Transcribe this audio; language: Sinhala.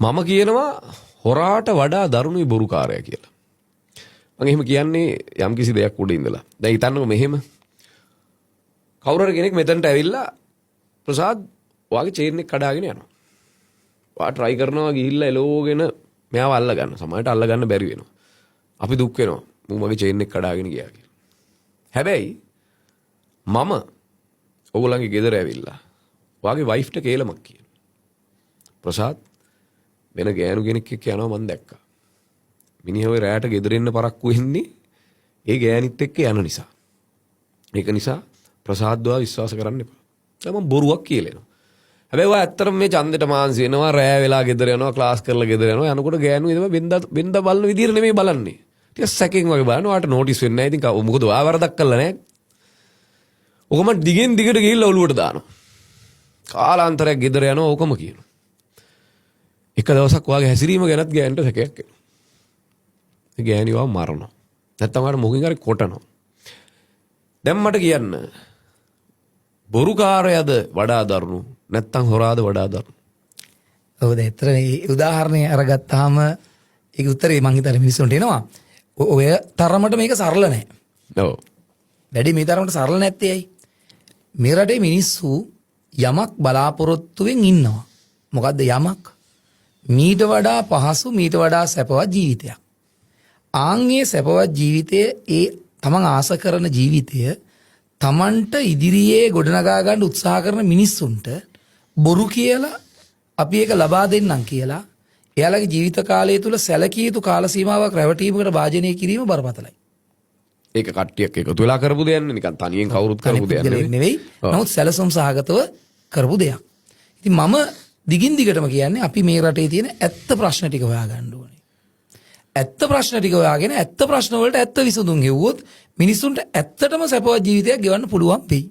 මම කියනවා හොරාට වඩා දරුණුයි බොරුකාරයා කියලා. මම එහෙම කියන්නේ යම් කිසි දෙයක් උඩ ඉඳලා. දැන් හිතන්නකො මෙහෙම. කවුරු හරි කෙනෙක් මෙතනට ඇවිල්ලා ප්‍රසාද් ඔයාගේ චේන් එක කඩාගෙන යනවා. ඔයා try කරනවා ගිහිල්ලා එලෝගෙන මෙයාව අල්ල ගන්න. සමහරට අල්ල ගන්න බැරි වෙනවා. අපි දුක් වෙනවා. මම මගේ චේන් එක කඩාගෙන ගියා කියලා. හැබැයි මම ඔයගොල්ලන්ගේ ගෙදර ඇවිල්ලා ඔයාගේ වයිෆ්ට කේලමක් කියනවා. ප්‍රසාද් වෙන ගෑනු කෙනෙක් එක්ක යනවා මම දැක්කා. මිනිහා ඔය රැයට ගෙදර එන්න පරක්කු වෙන්නේ ඒ ගෑනිත් එක්ක යන නිසා. ඒක නිසා ප්‍රසාද්දව විශ්වාස කරන්න එපා. දැන් මම බොරුවක් කියලානවා. හැබැයි ඔයා ඇත්තටම මේ ඡන්දෙට මාන්සි වෙනවා රැය වෙලා ගෙදර යනවා ක්ලාස් කරලා ගෙදර යනවා යනකොට ගෑනු එදම බෙන්දා බලන විදියට නෙමෙයි බලන්නේ. ටික සැකෙන් වගේ බලනවා. ඔයාට නොටිස් වෙන්නේ නැහැ. ඉතින් මොකද ඔයා වරදක් කළා නැහැ. ඔකම දිගෙන් දිගට ගිහිල්ලා ඔලුවට දානවා. කාලාන්තරයක් ගෙදර යනවා ඕකම කියනවා. එක දවසක් ඔයාගේ හැසිරීම ගැනත් ගෑනට සැකයක් එනවා. ඒ ගෑණිව මරනවා. නැත්තම් ඔයාට මොකින් හරි කොටනවා. දැන් මට කියන්න බොරුකාරයද වඩා දරුණු නැත්තම් හොරාද වඩා දරුණු? ඔව් දැන් ඇත්තට මේ උදාහරණය අරගත්තාම ඒක උත්තරේ මං හිතන්නේ මිනිස්සුන්ට එනවා. ඔය තරමට මේක සරල නැහැ. ඔව්. වැඩි මේ තරමට සරල නැත්තේ ඇයි? මේ රටේ මිනිස්සු යමක් බලාපොරොත්තුවෙන් ඉන්නවා. මොකද්ද යමක්? මීට වඩා පහසු මීට වඩා සැපවත් ජීවිතයක්. ආන්ගේ සැපවත් ජීවිතය ඒ තමන් ආස කරන ජීවිතය තමන්ට ඉදිරියේ ගොඩනගා ගන්න උත්සාහ කරන මිනිස්සුන්ට බොරු කියලා අපි ඒක ලබා දෙන්නම් කියලා එයාලගේ ජීවිත කාලය තුල සැලකිය යුතු කාල සීමාවක් රැවටීමකට භාජනය කිරීම බරපතලයි. ඒක කට්ටියක් එකතු වෙලා කරපු දෙයක් නෙවෙයි නිකන් තනියෙන් කවුරුත් කරපු දෙයක් නෙවෙයි. නමුත් සැලසුම් සහගතව කරපු දෙයක්. ඉතින් මම දිගින් දිගටම කියන්නේ අපි මේ රටේ තියෙන ඇත්ත ප්‍රශ්න ටික හොයාගන්න ඕනේ. ඇත්ත ප්‍රශ්න ටික හොයාගෙන ඇත්ත ප්‍රශ්න වලට ඇත්ත විසඳුම් හෙව්වොත් මිනිස්සුන්ට ඇත්තටම සැපවත් ජීවිතයක් ගෙවන්න පුළුවන් වෙයි.